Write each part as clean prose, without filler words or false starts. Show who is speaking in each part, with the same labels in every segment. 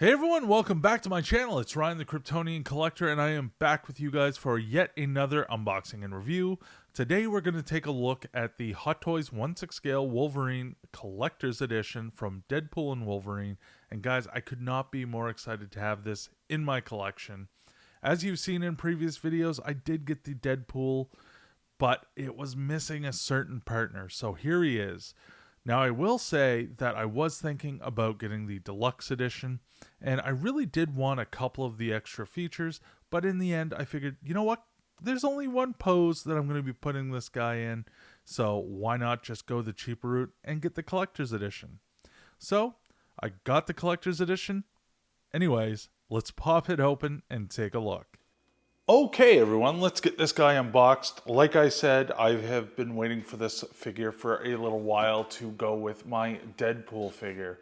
Speaker 1: Hey everyone, welcome back to my channel. It's Ryan the Kryptonian Collector, and I am back with you guys for yet another unboxing and review. Today we're going to take a look at the Hot Toys 1/6 scale Wolverine Collector's Edition from Deadpool and Wolverine. And guys, I could not be more excited to have this in my collection. As you've seen in previous videos, I did get the Deadpool, but it was missing a certain partner. So here he is. Now, I will say that I was thinking about getting the deluxe edition, and I really did want a couple of the extra features, but in the end, I figured, you know what? There's only one pose that I'm going to be putting this guy in, so why not just go the cheaper route and get the collector's edition? So, I got the collector's edition. Anyways, let's pop it open and take a look. Okay, everyone, let's get this guy unboxed. Like I said, I have been waiting for this figure for a little while to go with my Deadpool figure.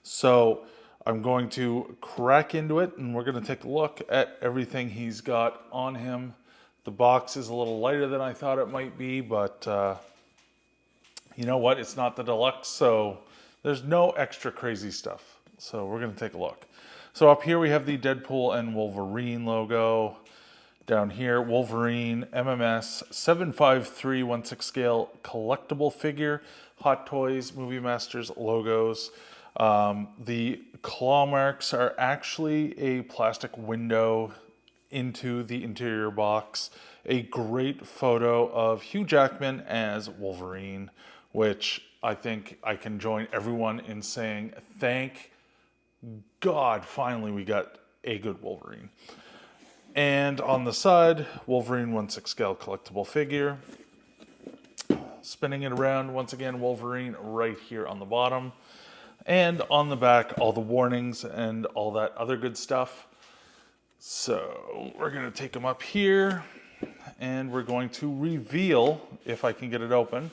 Speaker 1: So I'm going to crack into it and we're going to take a look at everything he's got on him. The box is a little lighter than I thought it might be, but you know what? It's not the deluxe, so there's no extra crazy stuff. So we're going to take a look. So up here we have the Deadpool and Wolverine logo. Down here, Wolverine MMS 753 1/6 scale collectible figure, Hot Toys Movie Masters logos. The claw marks are actually a plastic window into the interior box. A great photo of Hugh Jackman as Wolverine, which I think I can join everyone in saying, thank God, finally we got a good Wolverine. And on the side, Wolverine 1/6 scale collectible figure. Spinning it around, once again, Wolverine right here on the bottom. And on the back, all the warnings and all that other good stuff. So we're going to take them up here, and we're going to reveal, if I can get it open,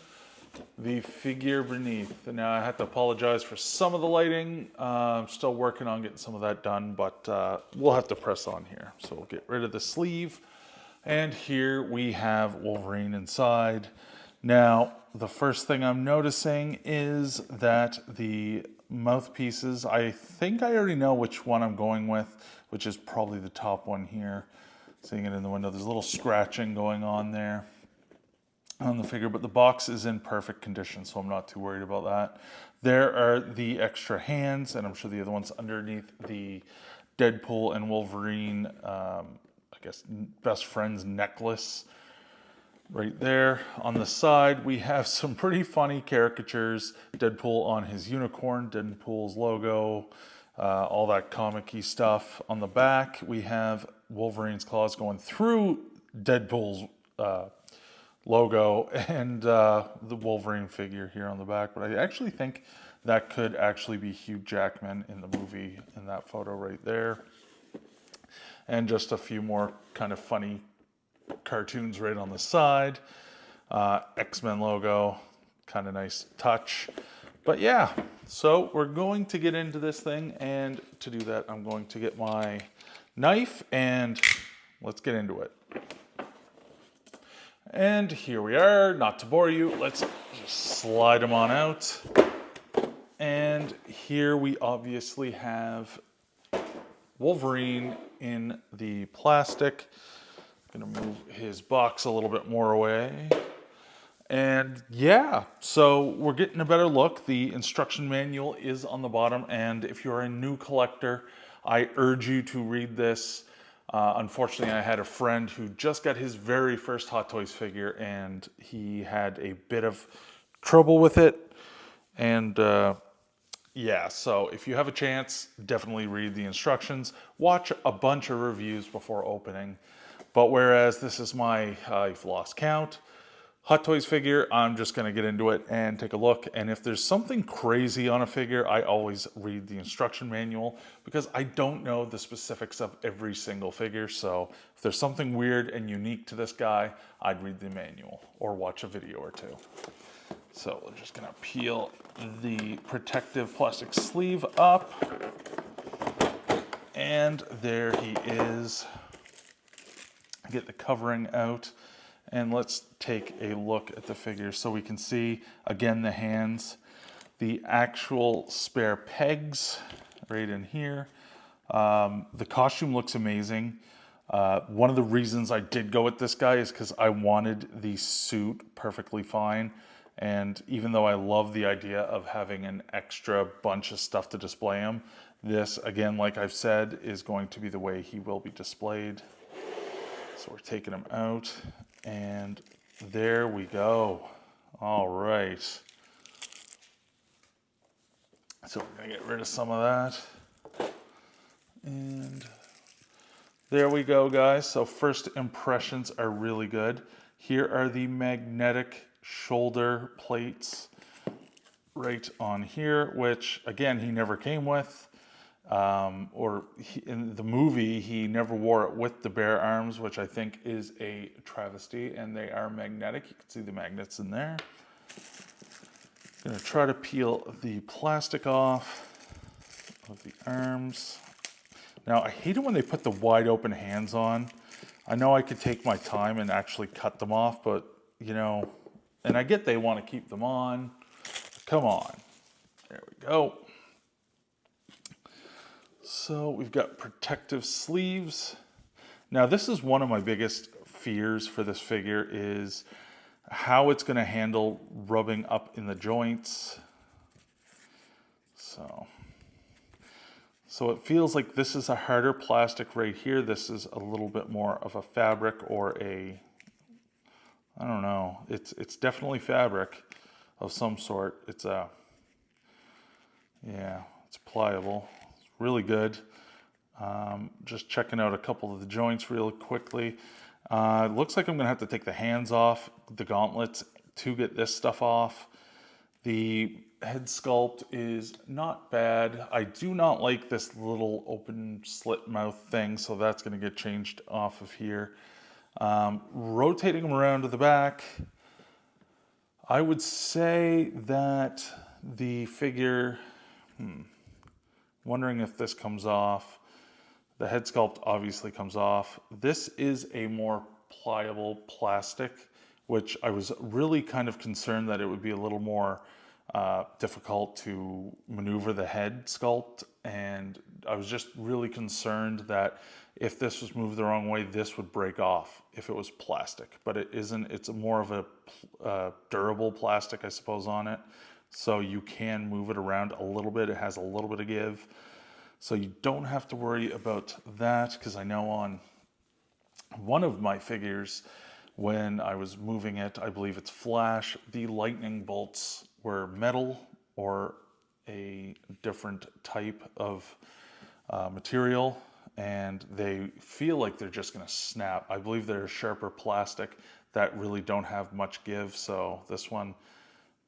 Speaker 1: the figure beneath. Now I have to apologize for some of the lighting. I'm still working on getting some of that done, but we'll have to press on here. So we'll get rid of the sleeve. And here we have Wolverine inside. Now, the first thing I'm noticing is that the mouthpieces, I think I already know which one I'm going with, which is probably the top one here. Seeing it in the window, there's a little scratching going on there on the figure, but the box is in perfect condition, so I'm not too worried about that. There are the extra hands, and I'm sure the other one's underneath the Deadpool and Wolverine, I guess, best friends necklace right there. On the side, we have some pretty funny caricatures. Deadpool on his unicorn, Deadpool's logo, all that comic-y stuff. On the back, we have Wolverine's claws going through Deadpool's logo and the Wolverine figure here on the back, but I actually think that could actually be Hugh Jackman in the movie in that photo right there. And just a few more kind of funny cartoons right on the side. X-Men logo, kind of nice touch. But yeah, so we're going to get into this thing, and to do that I'm going to get my knife and let's get into it. And here we are, not to bore you, let's just slide them on out. And here we obviously have Wolverine in the plastic. I'm gonna move his box a little bit more away. And yeah, so we're getting a better look. The instruction manual is on the bottom, and if you're a new collector, I urge you to read this. Unfortunately, I had a friend who just got his very first Hot Toys figure, and he had a bit of trouble with it. And yeah, so if you have a chance, definitely read the instructions. Watch a bunch of reviews before opening. But whereas this is my, I've lost count, Hot Toys figure, I'm just going to get into it and take a look. And if there's something crazy on a figure, I always read the instruction manual because I don't know the specifics of every single figure. So if there's something weird and unique to this guy, I'd read the manual or watch a video or two. So we're just going to peel the protective plastic sleeve up. And there he is. Get the covering out. And let's take a look at the figure so we can see, again, the hands, the actual spare pegs right in here. The costume looks amazing. One of the reasons I did go with this guy is because I wanted the suit perfectly fine. And even though I love the idea of having an extra bunch of stuff to display him, this, again, like I've said, is going to be the way he will be displayed. So we're taking him out, and there we go. All right. So we're gonna get rid of some of that. And there we go, guys. So first impressions are really good. Here are the magnetic shoulder plates right on here, which again, he never came with. In the movie, he never wore it with the bare arms, which I think is a travesty, and they are magnetic. You can see the magnets in there. I'm gonna try to peel the plastic off of the arms. Now, I hate it when they put the wide open hands on. I know I could take my time and actually cut them off, but you know, and I get they want to keep them on. Come on. There we go. So we've got protective sleeves. Now, this is one of my biggest fears for this figure is how it's going to handle rubbing up in the joints. So it feels like this is a harder plastic right here. This is a little bit more of a fabric or a, I don't know. It's definitely fabric of some sort. It's pliable. It's really good. Just checking out a couple of the joints real quickly. It looks like I'm gonna have to take the hands off the gauntlets to get this stuff off. The head sculpt is not bad. I do not like this little open slit mouth thing, so that's gonna get changed off of here. Rotating them around to the back, I would say that the figure, wondering if this comes off. The head sculpt obviously comes off. This is a more pliable plastic, which I was really kind of concerned that it would be a little more difficult to maneuver the head sculpt. And I was just really concerned that if this was moved the wrong way, this would break off if it was plastic. But it isn't. It's more of a durable plastic, I suppose, on it. So you can move it around a little bit. It has a little bit of give. So you don't have to worry about that, because I know on one of my figures, when I was moving it, I believe it's Flash, the lightning bolts were metal or a different type of material, and they feel like they're just going to snap. I believe they're sharper plastic that really don't have much give, so this one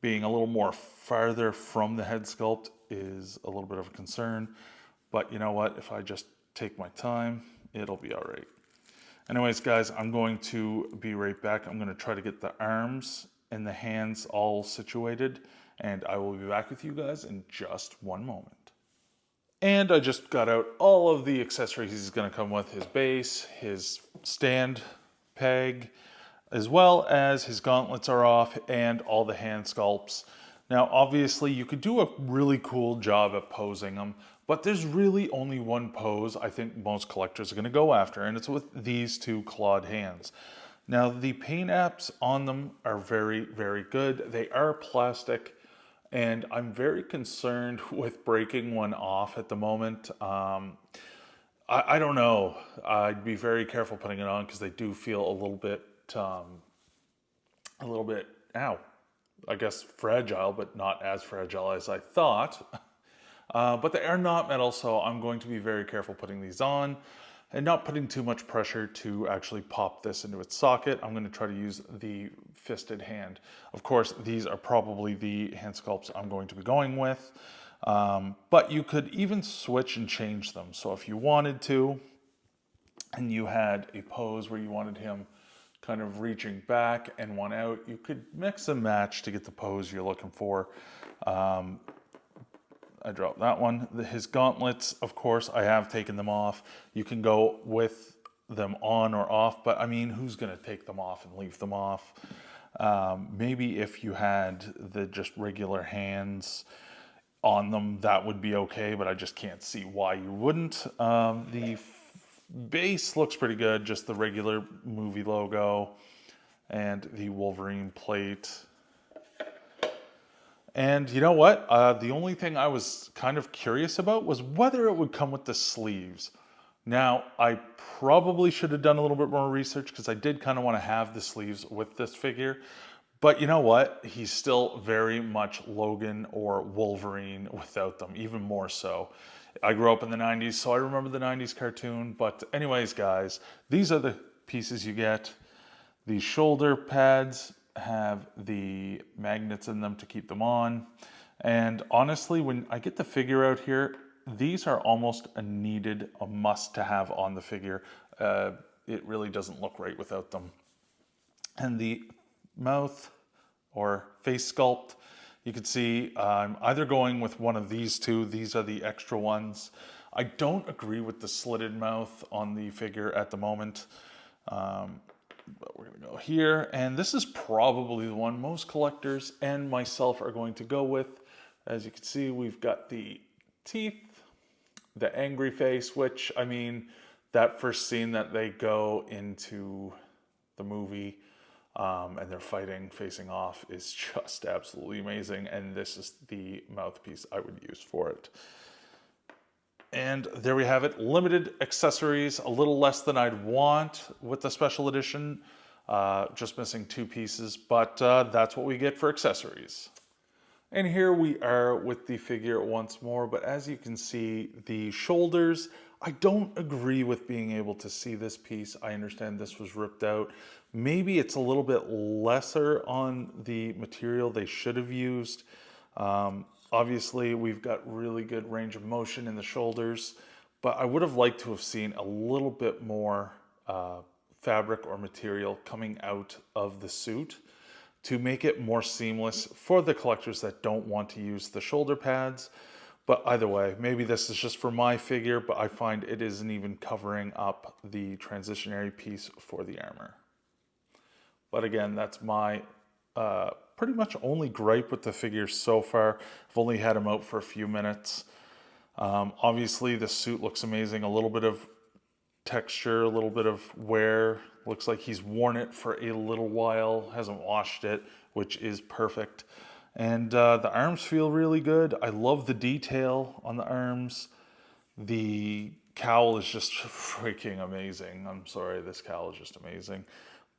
Speaker 1: being a little more farther from the head sculpt is a little bit of a concern. But you know what? If I just take my time, it'll be all right. Anyways, guys, I'm going to be right back. I'm going to try to get the arms and the hands all situated, and I will be back with you guys in just one moment. And I just got out all of the accessories he's going to come with: his base, his stand peg, as well as his gauntlets are off, and all the hand sculpts. Now, obviously, you could do a really cool job at posing them, but there's really only one pose I think most collectors are going to go after, and it's with these two clawed hands. Now, the paint apps on them are very, very good. They are plastic, and I'm very concerned with breaking one off at the moment. I don't know. I'd be very careful putting it on because they do feel a little bit, ow. I guess fragile, but not as fragile as I thought. But they are not metal, so I'm going to be very careful putting these on and not putting too much pressure to actually pop this into its socket. I'm going to try to use the fisted hand. Of course, these are probably the hand sculpts I'm going to be going with, but you could even switch and change them. So if you wanted to, and you had a pose where you wanted him kind of reaching back and one out, you could mix and match to get the pose you're looking for. I dropped that one. His gauntlets, of course, I have taken them off. You can go with them on or off, but I mean, who's going to take them off and leave them off? Maybe if you had the just regular hands, on them, that would be okay, but I just can't see why you wouldn't. The base looks pretty good, just the regular movie logo and the Wolverine plate. And you know what? The only thing I was kind of curious about was whether it would come with the sleeves. Now, I probably should have done a little bit more research because I did kind of want to have the sleeves with this figure. But you know what? He's still very much Logan or Wolverine without them, even more so. I grew up in the 90s, so I remember the 90s cartoon. But anyways, guys, these are the pieces you get. The shoulder pads have the magnets in them to keep them on. And honestly, when I get the figure out here, these are almost a must to have on the figure. It really doesn't look right without them. And the mouth or face sculpt, you can see I'm either going with one of these two. These are the extra ones. I don't agree with the slitted mouth on the figure at the moment. But we're going to go here, and this is probably the one most collectors and myself are going to go with. As you can see, we've got the teeth, the angry face, which, I mean, that first scene that they go into the movie and they're fighting, facing off, is just absolutely amazing, and this is the mouthpiece I would use for it. And there we have it, limited accessories, a little less than I'd want with the special edition, just missing 2 pieces, but that's what we get for accessories. And here we are with the figure once more, but as you can see, the shoulders, I don't agree with being able to see this piece. I understand this was ripped out. Maybe it's a little bit lesser on the material they should have used. Obviously, we've got really good range of motion in the shoulders, but I would have liked to have seen a little bit more fabric or material coming out of the suit to make it more seamless for the collectors that don't want to use the shoulder pads. But either way, maybe this is just for my figure, but I find it isn't even covering up the transitionary piece for the armor. But again, that's my pretty much only gripe with the figure so far. I've only had him out for a few minutes. Obviously, the suit looks amazing. A little bit of texture, a little bit of wear. Looks like he's worn it for a little while, hasn't washed it, which is perfect. And the arms feel really good. I love the detail on the arms. The cowl is just freaking amazing. I'm sorry, this cowl is just amazing.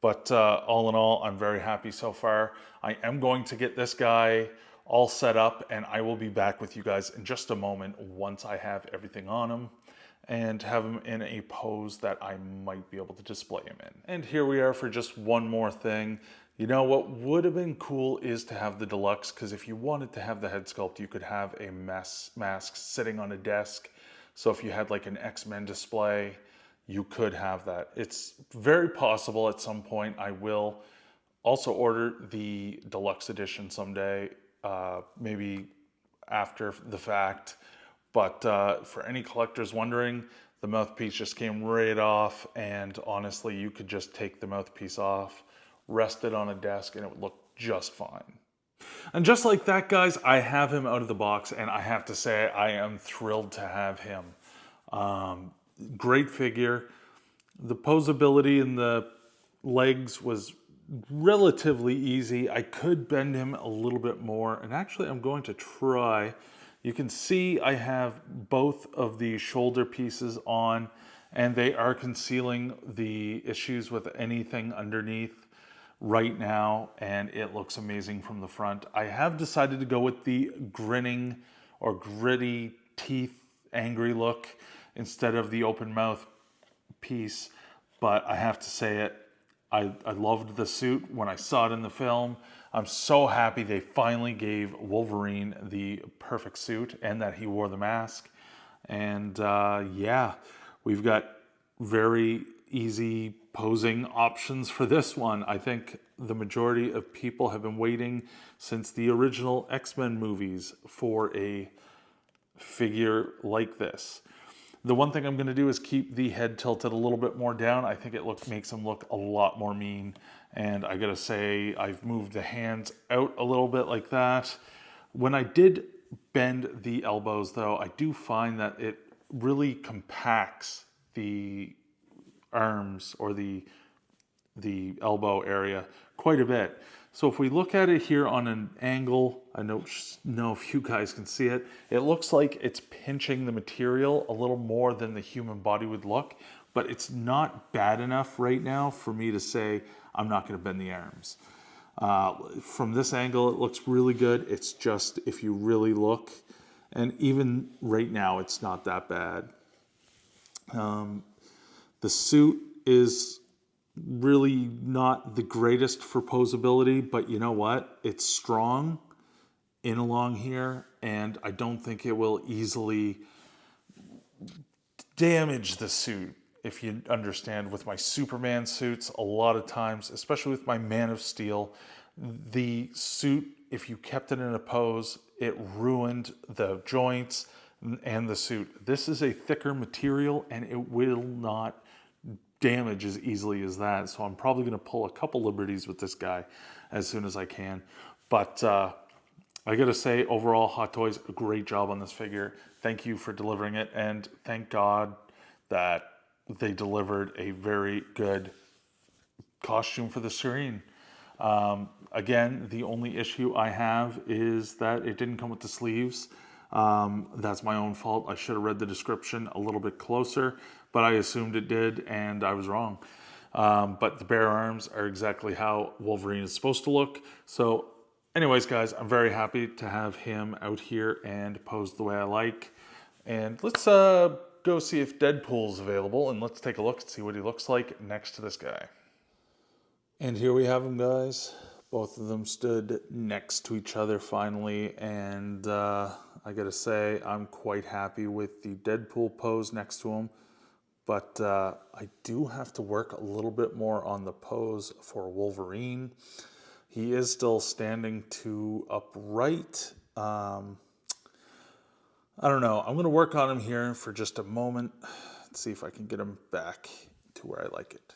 Speaker 1: But all in all, I'm very happy so far. I am going to get this guy all set up, and I will be back with you guys in just a moment once I have everything on him and have him in a pose that I might be able to display him in. And here we are for just one more thing. You know, what would have been cool is to have the deluxe, because if you wanted to have the head sculpt, you could have a mask sitting on a desk. So if you had like an X-Men display, you could have that. It's very possible at some point I will also order the deluxe edition someday, maybe after the fact. But for any collectors wondering, the mouthpiece just came right off, and honestly, you could just take the mouthpiece off, rest it on a desk, and it would look just fine. And just like that, guys, I have him out of the box, and I have to say I am thrilled to have him. Great figure. The posability in the legs was relatively easy. I could bend him a little bit more, and actually I'm going to try. You can see I have both of the shoulder pieces on, and they are concealing the issues with anything underneath right now, and it looks amazing from the front. I have decided to go with the grinning or gritty teeth, angry look instead of the open mouth piece, but I have to say it, I loved the suit when I saw it in the film. I'm so happy they finally gave Wolverine the perfect suit and that he wore the mask. And yeah, we've got very easy posing options for this one. I think the majority of people have been waiting since the original X-Men movies for a figure like this. The one thing I'm going to do is keep the head tilted a little bit more down. I think it makes him look a lot more mean. And I gotta say, I've moved the hands out a little bit like that. When I did bend the elbows though. I do find that it really compacts the arms or the elbow area quite a bit. So if we look at it here on an angle, I don't know if you guys can see it, it looks like it's pinching the material a little more than the human body would look, but it's not bad enough right now for me to say I'm not going to bend the arms. From this angle, it looks really good. It's just if you really look, and even right now, it's not that bad. The suit is really not the greatest for posability, but you know what? It's strong in along here, and I don't think it will easily damage the suit. If you understand, with my Superman suits, a lot of times, especially with my Man of Steel, the suit, if you kept it in a pose, it ruined the joints and the suit. This is a thicker material and it will not damage as easily as that. So I'm probably going to pull a couple liberties with this guy as soon as I can. But I got to say, overall, Hot Toys, a great job on this figure. Thank you for delivering it. And thank God that they delivered a very good costume for the screen. Again, the only issue I have is that it didn't come with the sleeves. That's my own fault. I should have read the description a little bit closer, but I assumed it did, and I was wrong. But the bare arms are exactly how Wolverine is supposed to look. So anyways, guys, I'm very happy to have him out here and posed the way I like. And let's go see if Deadpool's available, and let's take a look and see what he looks like next to this guy. And here we have them, guys. Both of them stood next to each other finally, and I gotta say, I'm quite happy with the Deadpool pose next to him, but I do have to work a little bit more on the pose for Wolverine. He is still standing too upright. I don't know. I'm gonna work on him here for just a moment. Let's see if I can get him back to where I like it.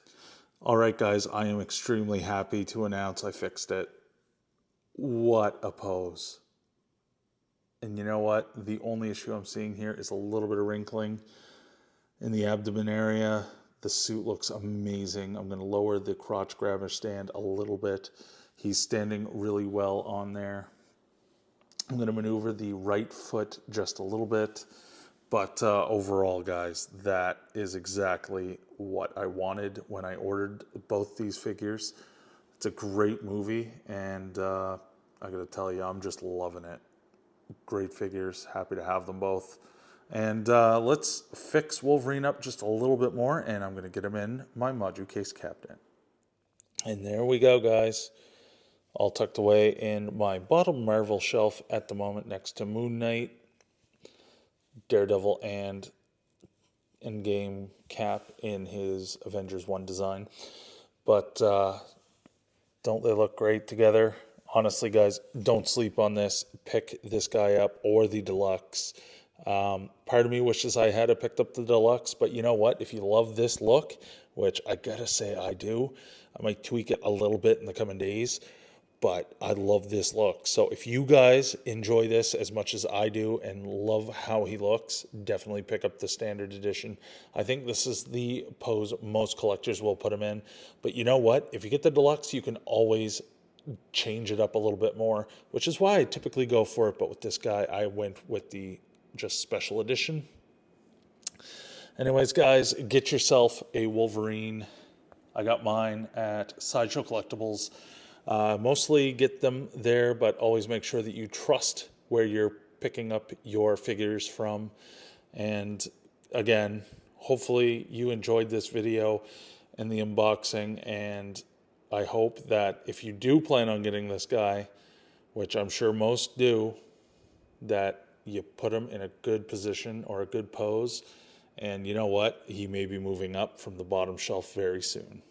Speaker 1: All right, guys, I am extremely happy to announce I fixed it. What a pose. And you know what? The only issue I'm seeing here is a little bit of wrinkling in the abdomen area. The suit looks amazing. I'm going to lower the crotch grabber stand a little bit. He's standing really well on there. I'm going to maneuver the right foot just a little bit. But overall, guys, that is exactly what I wanted when I ordered both these figures. It's a great movie, and I gotta tell you, I'm just loving it. Great figures, happy to have them both. And let's fix Wolverine up just a little bit more, and I'm gonna get him in my module case cabinet. And there we go, guys. All tucked away in my bottom Marvel shelf at the moment next to Moon Knight, Daredevil, and Endgame Cap in his Avengers 1 design. But don't they look great together? Honestly, guys, don't sleep on this. Pick this guy up or the deluxe. Part of me wishes I had picked up the deluxe, but you know what? If you love this look, which I gotta say I do, I might tweak it a little bit in the coming days, but I love this look. So if you guys enjoy this as much as I do and love how he looks, definitely pick up the standard edition. I think this is the pose most collectors will put him in. But you know what? If you get the deluxe, you can always change it up a little bit more, which is why I typically go for it. But with this guy, I went with the just special edition. Anyways, guys, get yourself a Wolverine. I got mine at Sideshow Collectibles. Mostly get them there, but always make sure that you trust where you're picking up your figures from. And again, hopefully you enjoyed this video and the unboxing, and I hope that if you do plan on getting this guy, which I'm sure most do, that you put him in a good position or a good pose. And you know what? He may be moving up from the bottom shelf very soon.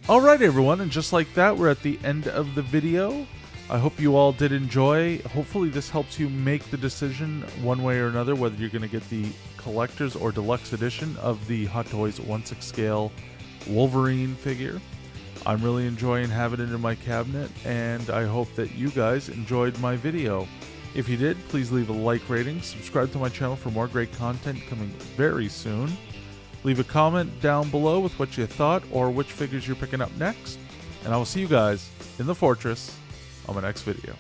Speaker 2: All right, everyone, and just like that, we're at the end of the video. I hope you all did enjoy. Hopefully this helps you make the decision one way or another, whether you're going to get the collector's or deluxe edition of the Hot Toys 1/6 scale Wolverine figure. I'm really enjoying having it in my cabinet, and I hope that you guys enjoyed my video. If you did, please leave a like rating, subscribe to my channel for more great content coming very soon. Leave a comment down below with what you thought or which figures you're picking up next. And I will see you guys in the fortress on my next video.